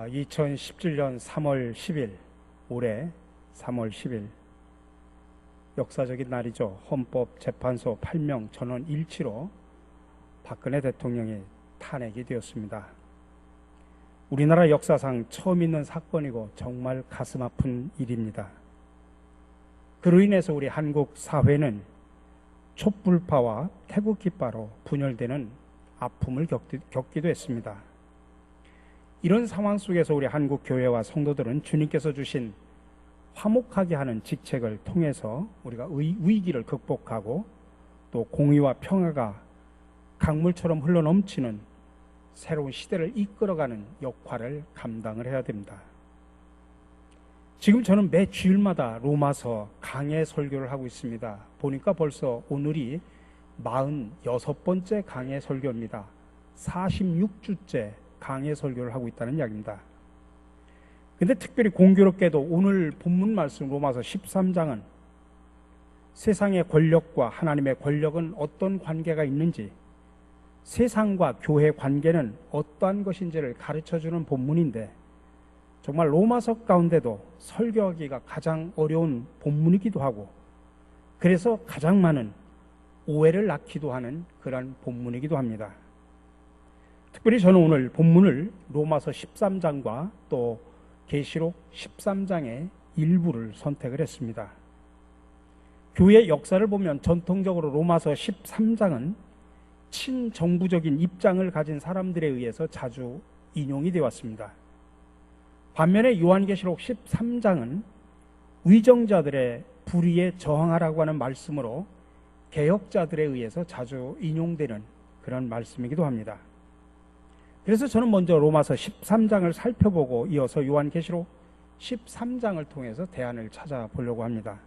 2017년 3월 10일, 올해 3월 10일 역사적인 날이죠. 헌법재판소 8명 전원 일치로 박근혜 대통령이 탄핵이 되었습니다. 우리나라 역사상 처음 있는 사건이고 정말 가슴 아픈 일입니다. 그로 인해서 우리 한국 사회는 촛불파와 태극기파로 분열되는 아픔을 겪기도 했습니다. 이런 상황 속에서 우리 한국 교회와 성도들은 주님께서 주신 화목하게 하는 직책을 통해서 우리가 위기를 극복하고 또 공의와 평화가 강물처럼 흘러넘치는 새로운 시대를 이끌어가는 역할을 감당을 해야 됩니다. 지금 저는 매 주일마다 로마서 강해 설교를 하고 있습니다. 보니까 벌써 오늘이 46번째 강해 설교입니다. 46주째 강해 설교를 하고 있다는 이야기입니다. 근데 특별히 공교롭게도 오늘 본문 말씀 로마서 13장은 세상의 권력과 하나님의 권력은 어떤 관계가 있는지, 세상과 교회 관계는 어떠한 것인지를 가르쳐주는 본문인데, 정말 로마서 가운데도 설교하기가 가장 어려운 본문이기도 하고, 그래서 가장 많은 오해를 낳기도 하는 그런 본문이기도 합니다. 특별히 저는 오늘 본문을 로마서 13장과 또 계시록 13장의 일부를 선택을 했습니다. 교회 역사를 보면 전통적으로 로마서 13장은 친정부적인 입장을 가진 사람들에 의해서 자주 인용이 되어 왔습니다. 반면에 요한계시록 13장은 위정자들의 불의에 저항하라고 하는 말씀으로 개혁자들에 의해서 자주 인용되는 그런 말씀이기도 합니다. 그래서 저는 먼저 로마서 13장을 살펴보고 이어서 요한계시록 13장을 통해서 대안을 찾아보려고 합니다.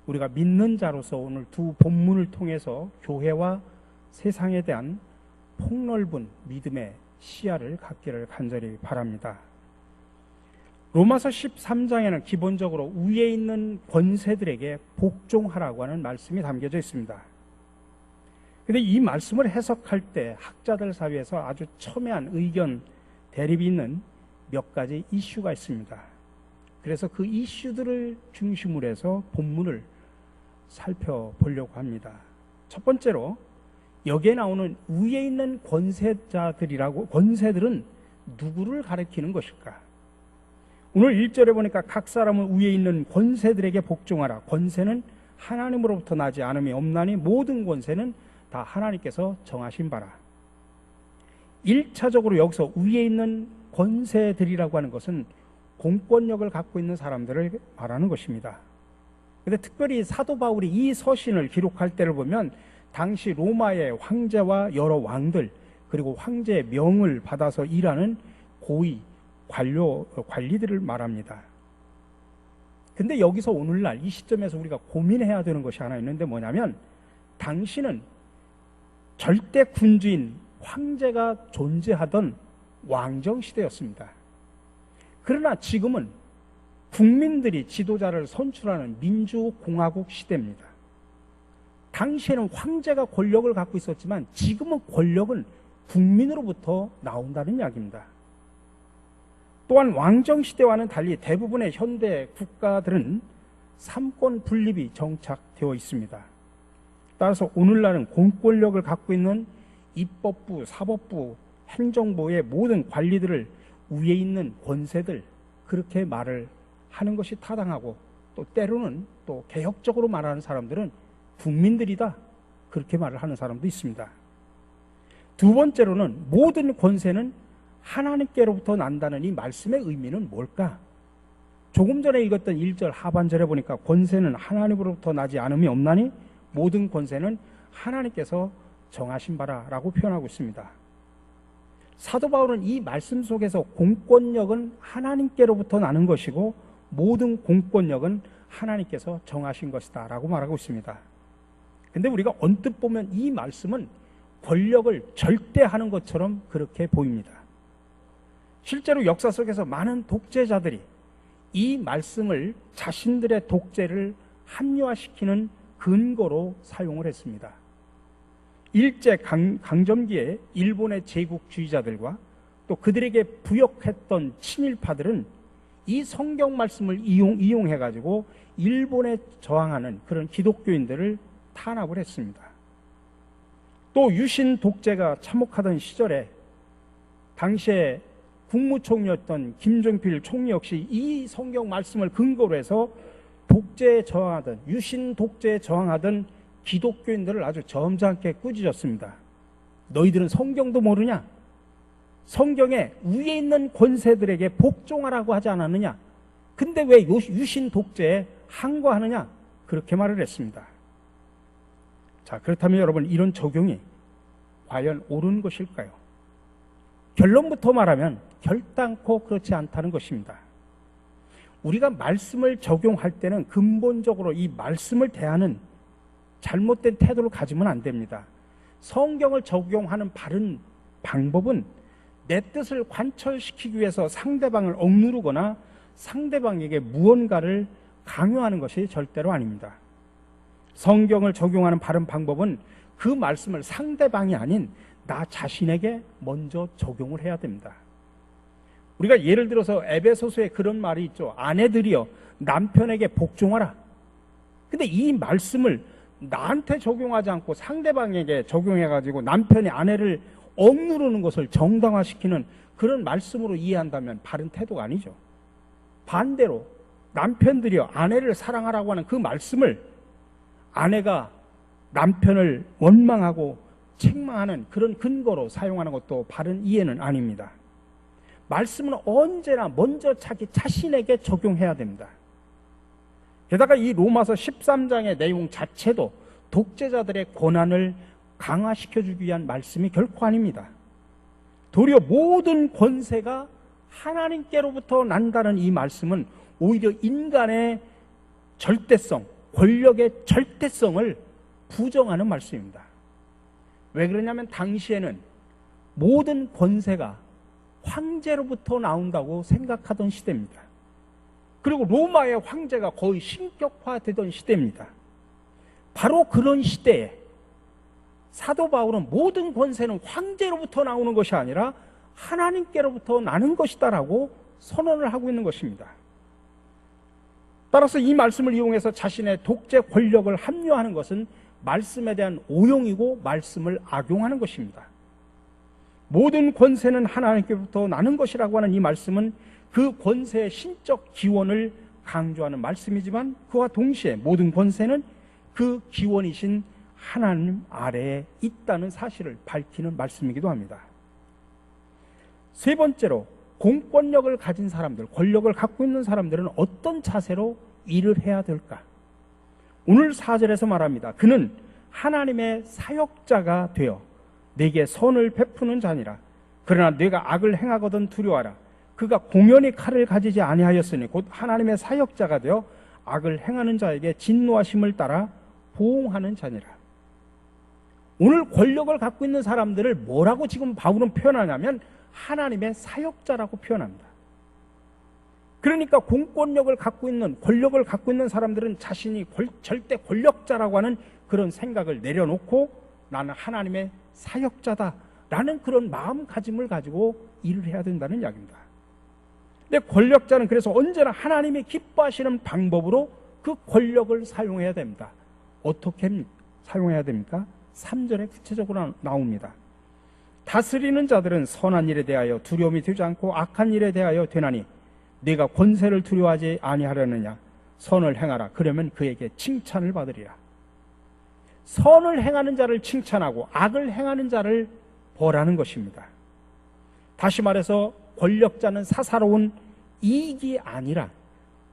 우리가 믿는 자로서 오늘 두 본문을 통해서 교회와 세상에 대한 폭넓은 믿음의 시야를 갖기를 간절히 바랍니다. 로마서 13장에는 기본적으로 위에 있는 권세들에게 복종하라고 하는 말씀이 담겨져 있습니다. 근데 이 말씀을 해석할 때 학자들 사이에서 아주 첨예한 의견 대립이 있는 몇 가지 이슈가 있습니다. 그래서 그 이슈들을 중심으로 해서 본문을 살펴보려고 합니다. 첫 번째로 여기에 나오는 위에 있는 권세들은 누구를 가리키는 것일까? 오늘 1절에 보니까 각 사람은 위에 있는 권세들에게 복종하라. 권세는 하나님으로부터 나지 않음이 없나니 모든 권세는 다 하나님께서 정하신 바라. 1차적으로 여기서 위에 있는 권세들이라고 하는 것은 공권력을 갖고 있는 사람들을 말하는 것입니다. 그런데 특별히 사도 바울이 이 서신을 기록할 때를 보면 당시 로마의 황제와 여러 왕들, 그리고 황제의 명을 받아서 일하는 고위 관리들을 말합니다. 근데 여기서 오늘날 이 시점에서 우리가 고민해야 되는 것이 하나 있는데 뭐냐면, 당시는 절대 군주인 황제가 존재하던 왕정시대였습니다. 그러나 지금은 국민들이 지도자를 선출하는 민주공화국 시대입니다. 당시에는 황제가 권력을 갖고 있었지만 지금은 권력은 국민으로부터 나온다는 이야기입니다. 또한 왕정시대와는 달리 대부분의 현대 국가들은 삼권 분립이 정착되어 있습니다. 따라서 오늘날은 공권력을 갖고 있는 입법부, 사법부, 행정부의 모든 관리들을 위에 있는 권세들, 그렇게 말을 하는 것이 타당하고, 또 때로는 또 개혁적으로 말하는 사람들은 국민들이다, 그렇게 말을 하는 사람도 있습니다. 두 번째로는 모든 권세는 하나님께로부터 난다는 이 말씀의 의미는 뭘까? 조금 전에 읽었던 1절 하반절에 보니까 권세는 하나님으로부터 나지 않음이 없나니 모든 권세는 하나님께서 정하신 바라라고 표현하고 있습니다. 사도 바울은 이 말씀 속에서 공권력은 하나님께로부터 나는 것이고 모든 공권력은 하나님께서 정하신 것이다 라고 말하고 있습니다. 근데 우리가 언뜻 보면 이 말씀은 권력을 절대하는 것처럼 그렇게 보입니다. 실제로 역사 속에서 많은 독재자들이 이 말씀을 자신들의 독재를 합리화시키는 근거로 사용을 했습니다. 일제 강점기에 일본의 제국주의자들과 또 그들에게 부역했던 친일파들은 이 성경 말씀을 이용해가지고 일본에 저항하는 그런 기독교인들을 탄압을 했습니다. 또 유신 독재가 참혹하던 시절에 당시에 국무총리였던 김종필 총리 역시 이 성경 말씀을 근거로 해서 독재에 저항하던, 유신 독재에 저항하던 기독교인들을 아주 점잖게 꾸짖었습니다. 너희들은 성경도 모르냐? 성경에 위에 있는 권세들에게 복종하라고 하지 않았느냐? 근데 왜 유신 독재에 항거하느냐? 그렇게 말을 했습니다. 자, 그렇다면 여러분, 이런 적용이 과연 옳은 것일까요? 결론부터 말하면 결단코 그렇지 않다는 것입니다. 우리가 말씀을 적용할 때는 근본적으로 이 말씀을 대하는 잘못된 태도를 가지면 안 됩니다. 성경을 적용하는 바른 방법은 내 뜻을 관철시키기 위해서 상대방을 억누르거나 상대방에게 무언가를 강요하는 것이 절대로 아닙니다. 성경을 적용하는 바른 방법은 그 말씀을 상대방이 아닌 나 자신에게 먼저 적용을 해야 됩니다. 우리가 예를 들어서 에베소서에 그런 말이 있죠. 아내들이여 남편에게 복종하라. 근데 이 말씀을 나한테 적용하지 않고 상대방에게 적용해가지고 남편이 아내를 억누르는 것을 정당화시키는 그런 말씀으로 이해한다면 바른 태도가 아니죠. 반대로 남편들이여 아내를 사랑하라고 하는 그 말씀을 아내가 남편을 원망하고 책망하는 그런 근거로 사용하는 것도 바른 이해는 아닙니다. 말씀은 언제나 먼저 자기 자신에게 적용해야 됩니다. 게다가 이 로마서 13장의 내용 자체도 독재자들의 권한을 강화시켜주기 위한 말씀이 결코 아닙니다. 도리어 모든 권세가 하나님께로부터 난다는 이 말씀은 오히려 인간의 절대성, 권력의 절대성을 부정하는 말씀입니다. 왜 그러냐면 당시에는 모든 권세가 황제로부터 나온다고 생각하던 시대입니다. 그리고 로마의 황제가 거의 신격화되던 시대입니다. 바로 그런 시대에 사도 바울은 모든 권세는 황제로부터 나오는 것이 아니라 하나님께로부터 나는 것이다라고 선언을 하고 있는 것입니다. 따라서 이 말씀을 이용해서 자신의 독재 권력을 합리화하는 것은 말씀에 대한 오용이고 말씀을 악용하는 것입니다. 모든 권세는 하나님께로부터 나는 것이라고 하는 이 말씀은 그 권세의 신적 기원을 강조하는 말씀이지만 그와 동시에 모든 권세는 그 기원이신 하나님 아래에 있다는 사실을 밝히는 말씀이기도 합니다. 세 번째로 공권력을 가진 사람들, 권력을 갖고 있는 사람들은 어떤 자세로 일을 해야 될까? 오늘 4절에서 말합니다. 그는 하나님의 사역자가 되어 내게 선을 베푸는 자니라. 그러나 네가 악을 행하거든 두려워하라. 그가 공연히 칼을 가지지 아니하였으니 곧 하나님의 사역자가 되어 악을 행하는 자에게 진노하심을 따라 보응하는 자니라. 오늘 권력을 갖고 있는 사람들을 뭐라고 지금 바울은 표현하냐면 하나님의 사역자라고 표현합니다. 그러니까 공권력을 갖고 있는, 권력을 갖고 있는 사람들은 자신이 절대 권력자라고 하는 그런 생각을 내려놓고 나는 하나님의 사역자다라는 그런 마음가짐을 가지고 일을 해야 된다는 이야기입니다. 근데 권력자는 그래서 언제나 하나님이 기뻐하시는 방법으로 그 권력을 사용해야 됩니다. 어떻게 사용해야 됩니까? 3절에 구체적으로 나옵니다. 다스리는 자들은 선한 일에 대하여 두려움이 되지 않고 악한 일에 대하여 되나니 네가 권세를 두려워하지 아니하려느냐. 선을 행하라. 그러면 그에게 칭찬을 받으리라. 선을 행하는 자를 칭찬하고 악을 행하는 자를 벌하는 것입니다. 다시 말해서 권력자는 사사로운 이익이 아니라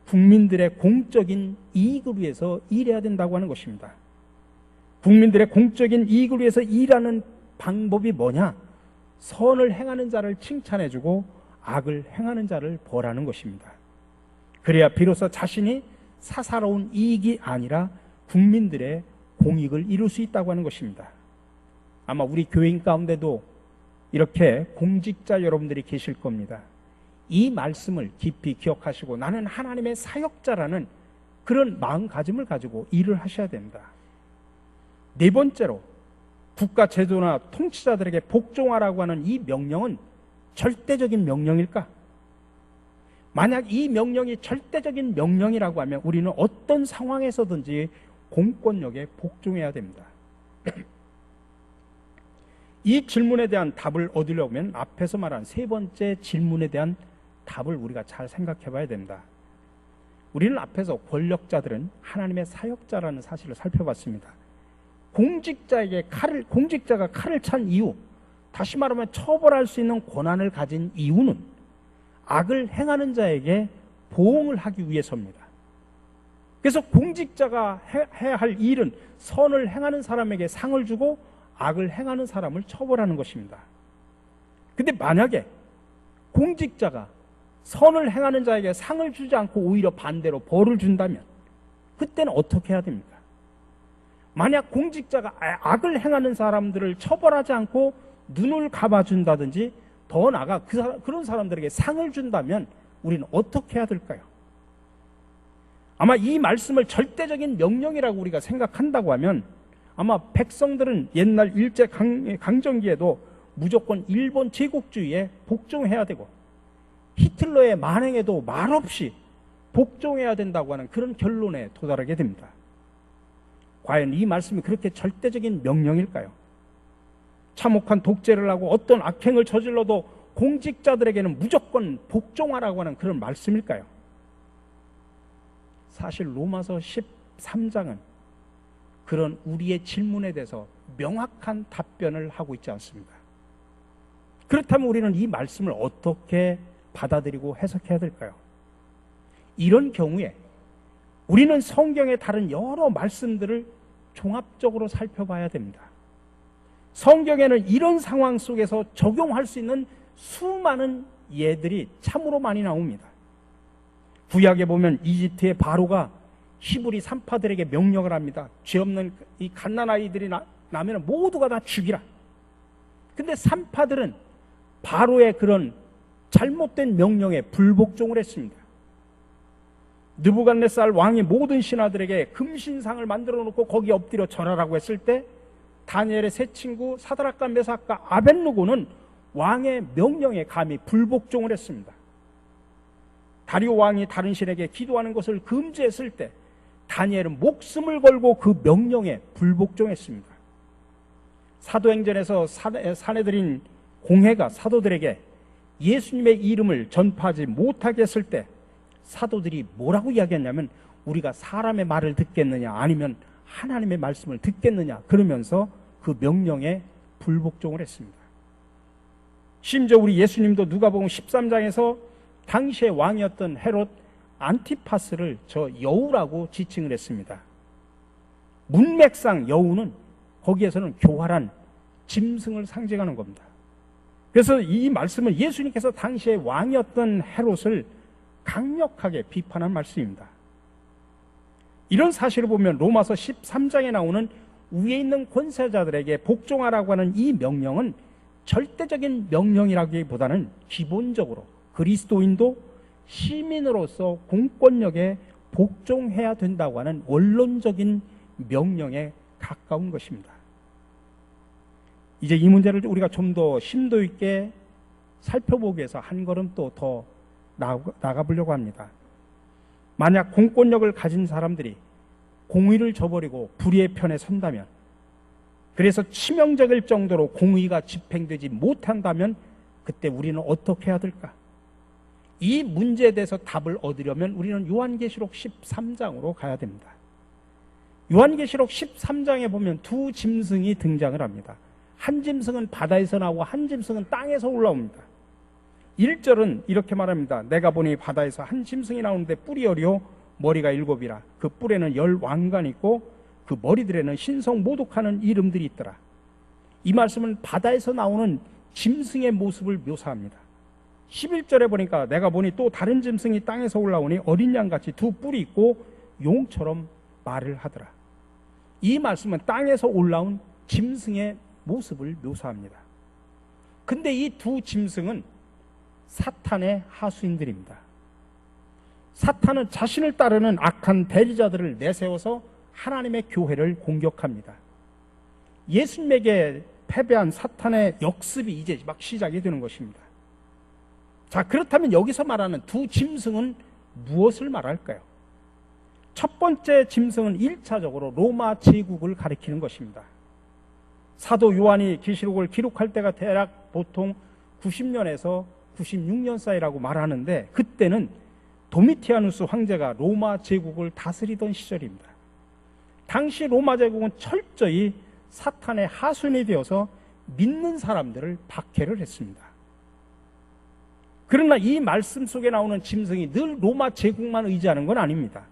국민들의 공적인 이익을 위해서 일해야 된다고 하는 것입니다. 국민들의 공적인 이익을 위해서 일하는 방법이 뭐냐? 선을 행하는 자를 칭찬해주고 악을 행하는 자를 벌하는 것입니다. 그래야 비로소 자신이 사사로운 이익이 아니라 국민들의 공익을 이룰 수 있다고 하는 것입니다. 아마 우리 교인 가운데도 이렇게 공직자 여러분들이 계실 겁니다. 이 말씀을 깊이 기억하시고 나는 하나님의 사역자라는 그런 마음가짐을 가지고 일을 하셔야 됩니다. 네 번째로 국가 제도나 통치자들에게 복종하라고 하는 이 명령은 절대적인 명령일까? 만약 이 명령이 절대적인 명령이라고 하면 우리는 어떤 상황에서든지 공권력에 복종해야 됩니다. 이 질문에 대한 답을 얻으려면 앞에서 말한 세 번째 질문에 대한 답을 우리가 잘 생각해 봐야 됩니다. 우리는 앞에서 권력자들은 하나님의 사역자라는 사실을 살펴봤습니다. 공직자가 칼을 찬 이유, 다시 말하면 처벌할 수 있는 권한을 가진 이유는 악을 행하는 자에게 보응을 하기 위해서입니다. 그래서 공직자가 해야 할 일은 선을 행하는 사람에게 상을 주고 악을 행하는 사람을 처벌하는 것입니다. 근데 만약에 공직자가 선을 행하는 자에게 상을 주지 않고 오히려 반대로 벌을 준다면 그때는 어떻게 해야 됩니까? 만약 공직자가 악을 행하는 사람들을 처벌하지 않고 눈을 감아준다든지 더 나아가 그런 사람들에게 상을 준다면 우리는 어떻게 해야 될까요? 아마 이 말씀을 절대적인 명령이라고 우리가 생각한다고 하면 아마 백성들은 옛날 일제강점기에도 무조건 일본 제국주의에 복종해야 되고 히틀러의 만행에도 말없이 복종해야 된다고 하는 그런 결론에 도달하게 됩니다. 과연 이 말씀이 그렇게 절대적인 명령일까요? 참혹한 독재를 하고 어떤 악행을 저질러도 공직자들에게는 무조건 복종하라고 하는 그런 말씀일까요? 사실 로마서 13장은 그런 우리의 질문에 대해서 명확한 답변을 하고 있지 않습니다. 그렇다면 우리는 이 말씀을 어떻게 받아들이고 해석해야 될까요? 이런 경우에 우리는 성경의 다른 여러 말씀들을 종합적으로 살펴봐야 됩니다. 성경에는 이런 상황 속에서 적용할 수 있는 수많은 예들이 참으로 많이 나옵니다. 구약에 보면 이집트의 바로가 히브리 산파들에게 명령을 합니다. 죄 없는 이 갓난아이들이 나면 모두가 다 죽이라. 근데 산파들은 바로의 그런 잘못된 명령에 불복종을 했습니다. 느부갓네살 왕이 모든 신하들에게 금신상을 만들어 놓고 거기에 엎드려 절하라고 했을 때 다니엘의 세 친구 사드락과 메삭과 아벳느고는 왕의 명령에 감히 불복종을 했습니다. 다리오 왕이 다른 신에게 기도하는 것을 금지했을 때 다니엘은 목숨을 걸고 그 명령에 불복종했습니다. 사도행전에서 사내들인 공회가 사도들에게 예수님의 이름을 전파하지 못하게 했을 때 사도들이 뭐라고 이야기했냐면 우리가 사람의 말을 듣겠느냐 아니면 하나님의 말씀을 듣겠느냐 그러면서 그 명령에 불복종을 했습니다. 심지어 우리 예수님도 누가복음 13장에서 당시의 왕이었던 헤롯 안티파스를 저 여우라고 지칭을 했습니다. 문맥상 여우는 거기에서는 교활한 짐승을 상징하는 겁니다. 그래서 이 말씀은 예수님께서 당시의 왕이었던 헤롯을 강력하게 비판한 말씀입니다. 이런 사실을 보면 로마서 13장에 나오는 위에 있는 권세자들에게 복종하라고 하는 이 명령은 절대적인 명령이라기보다는 기본적으로 그리스도인도 시민으로서 공권력에 복종해야 된다고 하는 원론적인 명령에 가까운 것입니다. 이제 이 문제를 우리가 좀 더 심도 있게 살펴보기 위해서 한 걸음 또 더 나가보려고 합니다. 만약 공권력을 가진 사람들이 공의를 저버리고 불의의 편에 선다면, 그래서 치명적일 정도로 공의가 집행되지 못한다면 그때 우리는 어떻게 해야 될까? 이 문제에 대해서 답을 얻으려면 우리는 요한계시록 13장으로 가야 됩니다. 요한계시록 13장에 보면 두 짐승이 등장을 합니다. 한 짐승은 바다에서 나오고 한 짐승은 땅에서 올라옵니다. 1절은 이렇게 말합니다. 내가 보니 바다에서 한 짐승이 나오는데 뿔이 여리요 머리가 7이라. 그 뿔에는 10왕관이 있고 그 머리들에는 신성 모독하는 이름들이 있더라. 이 말씀은 바다에서 나오는 짐승의 모습을 묘사합니다. 11절에 보니까 내가 보니 또 다른 짐승이 땅에서 올라오니 어린 양같이 두 뿔이 있고 용처럼 말을 하더라. 이 말씀은 땅에서 올라온 짐승의 모습을 묘사합니다. 근데 이 두 짐승은 사탄의 하수인들입니다. 사탄은 자신을 따르는 악한 대리자들을 내세워서 하나님의 교회를 공격합니다. 예수님에게 패배한 사탄의 역습이 이제 막 시작이 되는 것입니다. 자, 그렇다면 여기서 말하는 두 짐승은 무엇을 말할까요? 첫 번째 짐승은 1차적으로 로마 제국을 가리키는 것입니다. 사도 요한이 계시록을 기록할 때가 대략 보통 90년에서 96년 사이라고 말하는데, 그때는 도미티아누스 황제가 로마 제국을 다스리던 시절입니다. 당시 로마 제국은 철저히 사탄의 하수인이 되어서 믿는 사람들을 박해를 했습니다. 그러나 이 말씀 속에 나오는 짐승이 늘 로마 제국만 의지하는 건 아닙니다.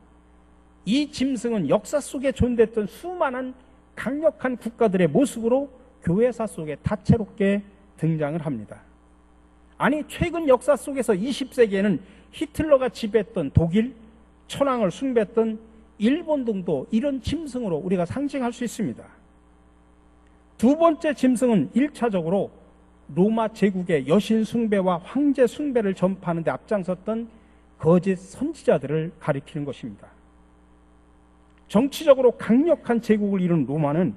이 짐승은 역사 속에 존재했던 수많은 강력한 국가들의 모습으로 교회사 속에 다채롭게 등장을 합니다. 아니, 최근 역사 속에서 20세기에는 히틀러가 지배했던 독일, 천황을 숭배했던 일본 등도 이런 짐승으로 우리가 상징할 수 있습니다. 두 번째 짐승은 1차적으로 로마 제국의 여신 숭배와 황제 숭배를 전파하는 데 앞장섰던 거짓 선지자들을 가리키는 것입니다. 정치적으로 강력한 제국을 이룬 로마는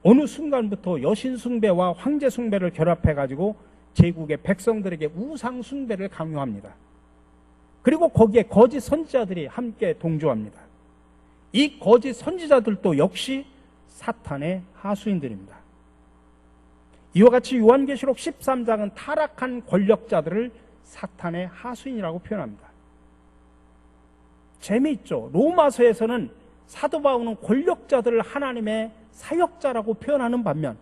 어느 순간부터 여신 숭배와 황제 숭배를 결합해가지고 제국의 백성들에게 우상 숭배를 강요합니다. 그리고 거기에 거짓 선지자들이 함께 동조합니다. 이 거짓 선지자들도 역시 사탄의 하수인들입니다. 이와 같이 요한계시록 13장은 타락한 권력자들을 사탄의 하수인이라고 표현합니다. 재미있죠? 로마서에서는 사도 바울은 권력자들을 하나님의 사역자라고 표현하는 반면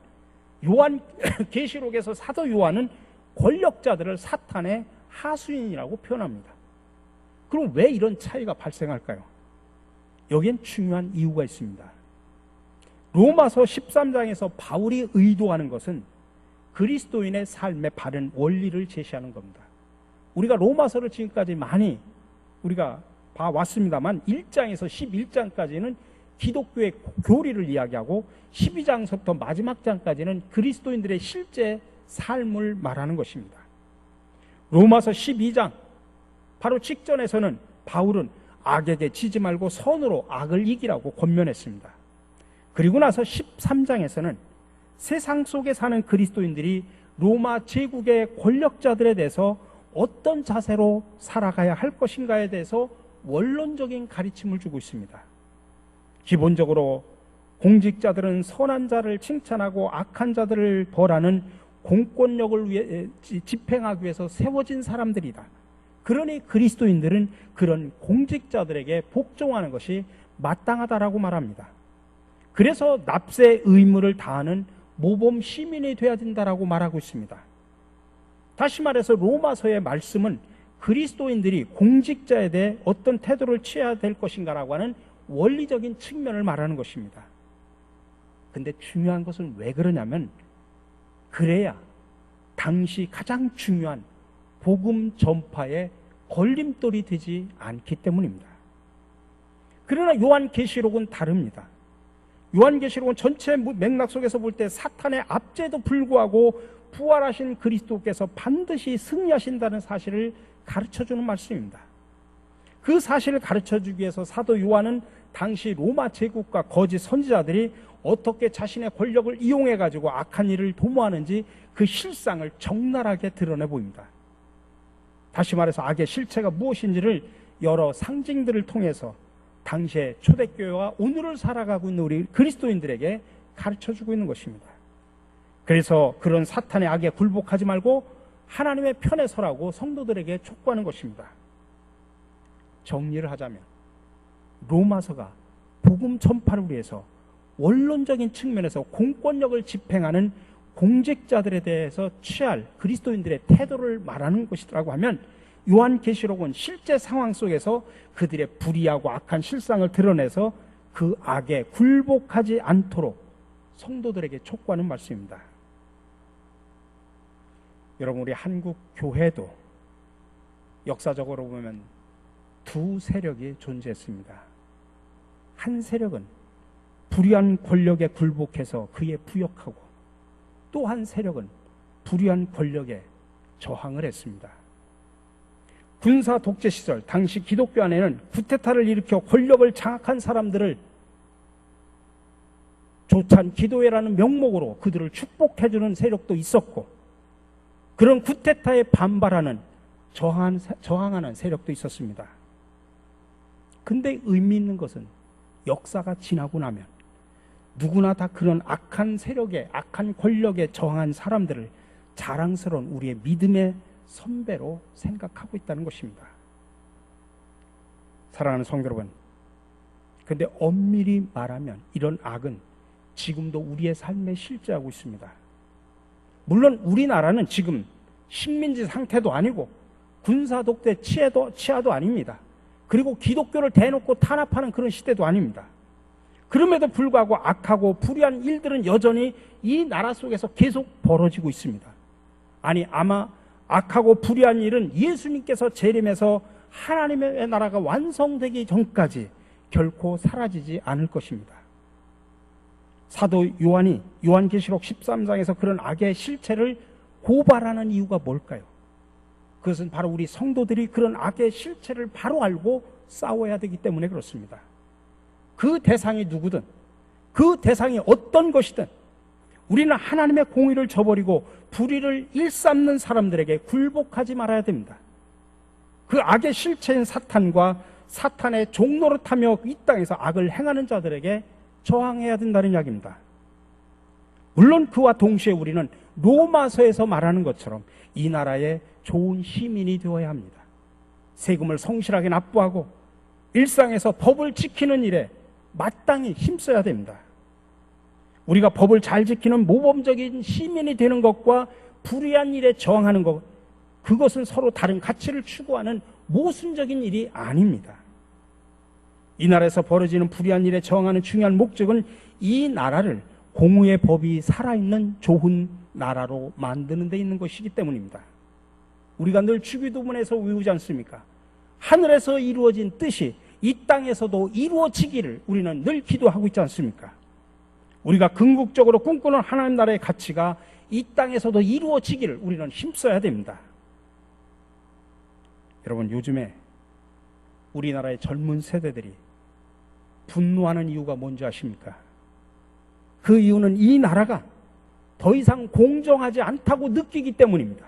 요한계시록에서 사도 요한은 권력자들을 사탄의 하수인이라고 표현합니다. 그럼 왜 이런 차이가 발생할까요? 여기엔 중요한 이유가 있습니다. 로마서 13장에서 바울이 의도하는 것은 그리스도인의 삶의 바른 원리를 제시하는 겁니다. 우리가 로마서를 지금까지 많이 우리가 봐왔습니다만 1장에서 11장까지는 기독교의 교리를 이야기하고 12장서부터 마지막 장까지는 그리스도인들의 실제 삶을 말하는 것입니다. 로마서 12장 바로 직전에서는 바울은 악에게 지지 말고 선으로 악을 이기라고 권면했습니다. 그리고 나서 13장에서는 세상 속에 사는 그리스도인들이 로마 제국의 권력자들에 대해서 어떤 자세로 살아가야 할 것인가에 대해서 원론적인 가르침을 주고 있습니다. 기본적으로 공직자들은 선한 자를 칭찬하고 악한 자들을 벌하는 공권력을 위해 집행하기 위해서 세워진 사람들이다. 그러니 그리스도인들은 그런 공직자들에게 복종하는 것이 마땅하다라고 말합니다. 그래서 납세 의무를 다하는 모범 시민이 되어야 된다라고 말하고 있습니다. 다시 말해서 로마서의 말씀은 그리스도인들이 공직자에 대해 어떤 태도를 취해야 될 것인가라고 하는 원리적인 측면을 말하는 것입니다. 근데 중요한 것은 왜 그러냐면 그래야 당시 가장 중요한 복음 전파의 걸림돌이 되지 않기 때문입니다. 그러나 요한계시록은 다릅니다. 요한계시록은 전체 맥락 속에서 볼 때 사탄의 압제에도 불구하고 부활하신 그리스도께서 반드시 승리하신다는 사실을 가르쳐주는 말씀입니다. 그 사실을 가르쳐주기 위해서 사도 요한은 당시 로마 제국과 거짓 선지자들이 어떻게 자신의 권력을 이용해가지고 악한 일을 도모하는지 그 실상을 적나라하게 드러내 보입니다. 다시 말해서 악의 실체가 무엇인지를 여러 상징들을 통해서 당시의 초대교회와 오늘을 살아가고 있는 우리 그리스도인들에게 가르쳐주고 있는 것입니다. 그래서 그런 사탄의 악에 굴복하지 말고 하나님의 편에 서라고 성도들에게 촉구하는 것입니다. 정리를 하자면 로마서가 복음 전파를 위해서 원론적인 측면에서 공권력을 집행하는 공직자들에 대해서 취할 그리스도인들의 태도를 말하는 것이라고 하면 요한계시록은 실제 상황 속에서 그들의 불의하고 악한 실상을 드러내서 그 악에 굴복하지 않도록 성도들에게 촉구하는 말씀입니다. 여러분, 우리 한국 교회도 역사적으로 보면 두 세력이 존재했습니다. 한 세력은 불의한 권력에 굴복해서 그에 부역하고 또 한 세력은 불의한 권력에 저항을 했습니다. 군사 독재 시절 당시 기독교 안에는 쿠데타를 일으켜 권력을 장악한 사람들을 조찬 기도회라는 명목으로 그들을 축복해주는 세력도 있었고, 그런 쿠데타에 반발하는 저항하는 세력도 있었습니다. 근데 의미 있는 것은 역사가 지나고 나면 누구나 다 그런 악한 세력에, 악한 권력에 저항한 사람들을 자랑스러운 우리의 믿음의 선배로 생각하고 있다는 것입니다. 사랑하는 성도 여러분, 근데 엄밀히 말하면 이런 악은 지금도 우리의 삶에 실제하고 있습니다. 물론 우리나라는 지금 식민지 상태도 아니고 군사 독재 치하도 아닙니다. 그리고 기독교를 대놓고 탄압하는 그런 시대도 아닙니다. 그럼에도 불구하고 악하고 불의한 일들은 여전히 이 나라 속에서 계속 벌어지고 있습니다. 아니, 아마 악하고 불의한 일은 예수님께서 재림해서 하나님의 나라가 완성되기 전까지 결코 사라지지 않을 것입니다. 사도 요한이 요한계시록 13장에서 그런 악의 실체를 고발하는 이유가 뭘까요? 그것은 바로 우리 성도들이 그런 악의 실체를 바로 알고 싸워야 되기 때문에 그렇습니다. 그 대상이 누구든, 그 대상이 어떤 것이든 우리는 하나님의 공의를 저버리고 불의를 일삼는 사람들에게 굴복하지 말아야 됩니다. 그 악의 실체인 사탄과 사탄의 종노릇하며 이 땅에서 악을 행하는 자들에게 저항해야 된다는 이야기입니다. 물론 그와 동시에 우리는 로마서에서 말하는 것처럼 이 나라의 좋은 시민이 되어야 합니다. 세금을 성실하게 납부하고 일상에서 법을 지키는 일에 마땅히 힘써야 됩니다. 우리가 법을 잘 지키는 모범적인 시민이 되는 것과 불의한 일에 저항하는 것, 그것은 서로 다른 가치를 추구하는 모순적인 일이 아닙니다. 이 나라에서 벌어지는 불의한 일에 저항하는 중요한 목적은 이 나라를 공의의 법이 살아있는 좋은 나라로 만드는 데 있는 것이기 때문입니다. 우리가 늘 주기도문에서 외우지 않습니까? 하늘에서 이루어진 뜻이 이 땅에서도 이루어지기를 우리는 늘 기도하고 있지 않습니까? 우리가 궁극적으로 꿈꾸는 하나님 나라의 가치가 이 땅에서도 이루어지기를 우리는 힘써야 됩니다. 여러분, 요즘에 우리나라의 젊은 세대들이 분노하는 이유가 뭔지 아십니까? 그 이유는 이 나라가 더 이상 공정하지 않다고 느끼기 때문입니다.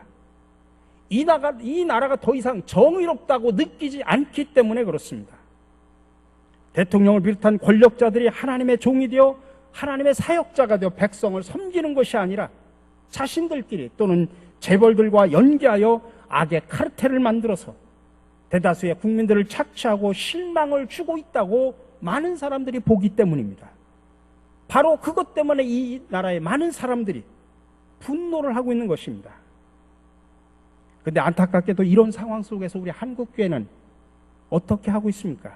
이 나라가 더 이상 정의롭다고 느끼지 않기 때문에 그렇습니다. 대통령을 비롯한 권력자들이 하나님의 종이 되어 하나님의 사역자가 되어 백성을 섬기는 것이 아니라 자신들끼리 또는 재벌들과 연계하여 악의 카르텔을 만들어서 대다수의 국민들을 착취하고 실망을 주고 있다고 많은 사람들이 보기 때문입니다. 바로 그것 때문에 이 나라의 많은 사람들이 분노를 하고 있는 것입니다. 그런데 안타깝게도 이런 상황 속에서 우리 한국교회는 어떻게 하고 있습니까?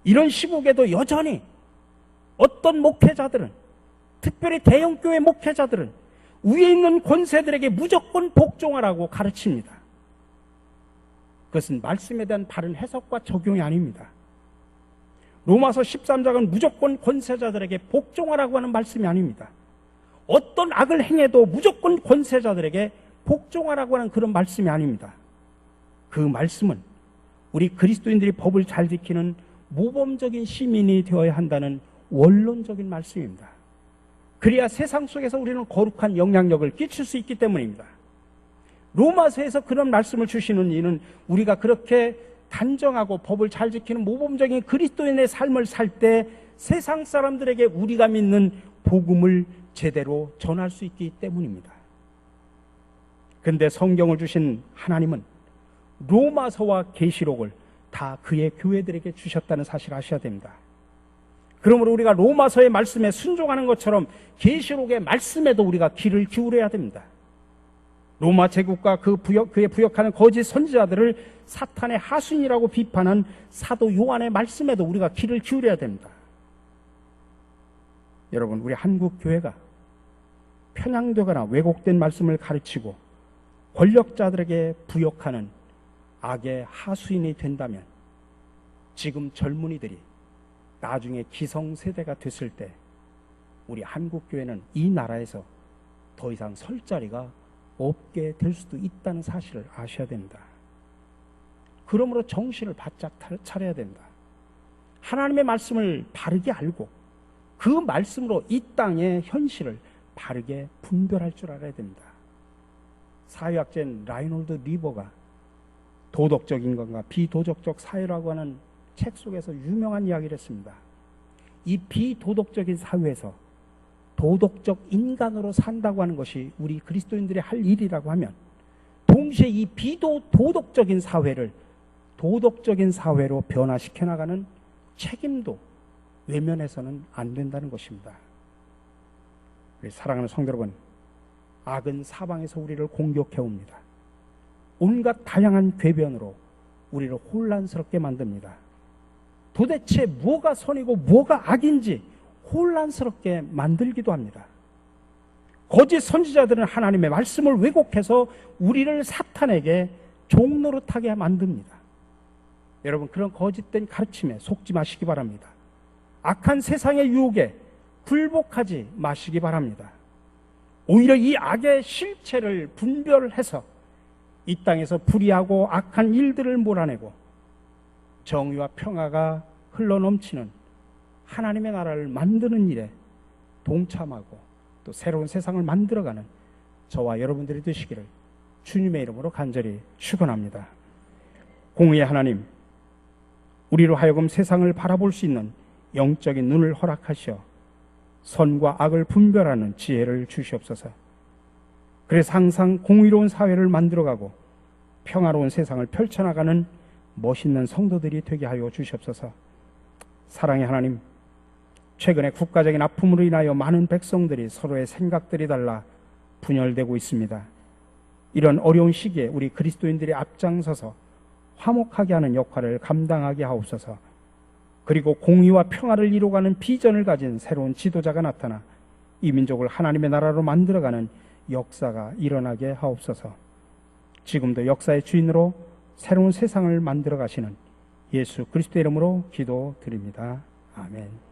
이런 시국에도 여전히 어떤 목회자들은, 특별히 대형교회 목회자들은 위에 있는 권세들에게 무조건 복종하라고 가르칩니다. 그것은 말씀에 대한 바른 해석과 적용이 아닙니다. 로마서 13장은 무조건 권세자들에게 복종하라고 하는 말씀이 아닙니다. 어떤 악을 행해도 무조건 권세자들에게 복종하라고 하는 그런 말씀이 아닙니다. 그 말씀은 우리 그리스도인들이 법을 잘 지키는 모범적인 시민이 되어야 한다는 원론적인 말씀입니다. 그래야 세상 속에서 우리는 거룩한 영향력을 끼칠 수 있기 때문입니다. 로마서에서 그런 말씀을 주시는 이유는 우리가 그렇게 단정하고 법을 잘 지키는 모범적인 그리스도인의 삶을 살 때 세상 사람들에게 우리가 믿는 복음을 제대로 전할 수 있기 때문입니다. 그런데 성경을 주신 하나님은 로마서와 계시록을 다 그의 교회들에게 주셨다는 사실을 아셔야 됩니다. 그러므로 우리가 로마서의 말씀에 순종하는 것처럼 계시록의 말씀에도 우리가 귀를 기울여야 됩니다. 로마 제국과 그에 부역하는 거짓 선지자들을 사탄의 하수인이라고 비판한 사도 요한의 말씀에도 우리가 귀를 기울여야 됩니다. 여러분, 우리 한국 교회가 편향되거나 왜곡된 말씀을 가르치고 권력자들에게 부역하는 악의 하수인이 된다면 지금 젊은이들이 나중에 기성세대가 됐을 때 우리 한국 교회는 이 나라에서 더 이상 설 자리가 없게 될 수도 있다는 사실을 아셔야 됩니다. 그러므로 정신을 바짝 차려야 된다. 하나님의 말씀을 바르게 알고 그 말씀으로 이 땅의 현실을 바르게 분별할 줄 알아야 됩니다. 사회학자인 라이놀드 리버가 도덕적 인간과 비도덕적 사회라고 하는 책 속에서 유명한 이야기를 했습니다. 이 비도덕적인 사회에서 도덕적 인간으로 산다고 하는 것이 우리 그리스도인들이 할 일이라고 하면, 동시에 이 비도덕적인 사회를 도덕적인 사회로 변화시켜 나가는 책임도 외면해서는 안 된다는 것입니다. 우리 사랑하는 성도 여러분, 악은 사방에서 우리를 공격해 옵니다. 온갖 다양한 궤변으로 우리를 혼란스럽게 만듭니다. 도대체 뭐가 선이고 뭐가 악인지 혼란스럽게 만들기도 합니다. 거짓 선지자들은 하나님의 말씀을 왜곡해서 우리를 사탄에게 종노릇하게 만듭니다. 여러분, 그런 거짓된 가르침에 속지 마시기 바랍니다. 악한 세상의 유혹에 굴복하지 마시기 바랍니다. 오히려 이 악의 실체를 분별해서 이 땅에서 불의하고 악한 일들을 몰아내고 정의와 평화가 흘러넘치는 하나님의 나라를 만드는 일에 동참하고 또 새로운 세상을 만들어가는 저와 여러분들이 되시기를 주님의 이름으로 간절히 축원합니다. 공의의 하나님, 우리로 하여금 세상을 바라볼 수 있는 영적인 눈을 허락하시어 선과 악을 분별하는 지혜를 주시옵소서. 그래서 항상 공의로운 사회를 만들어가고 평화로운 세상을 펼쳐나가는 멋있는 성도들이 되게 하여 주시옵소서. 사랑의 하나님, 최근에 국가적인 아픔으로 인하여 많은 백성들이 서로의 생각들이 달라 분열되고 있습니다. 이런 어려운 시기에 우리 그리스도인들이 앞장서서 화목하게 하는 역할을 감당하게 하옵소서. 그리고 공의와 평화를 이루어가는 비전을 가진 새로운 지도자가 나타나 이 민족을 하나님의 나라로 만들어가는 역사가 일어나게 하옵소서. 지금도 역사의 주인으로 새로운 세상을 만들어 가시는 예수 그리스도의 이름으로 기도드립니다. 아멘.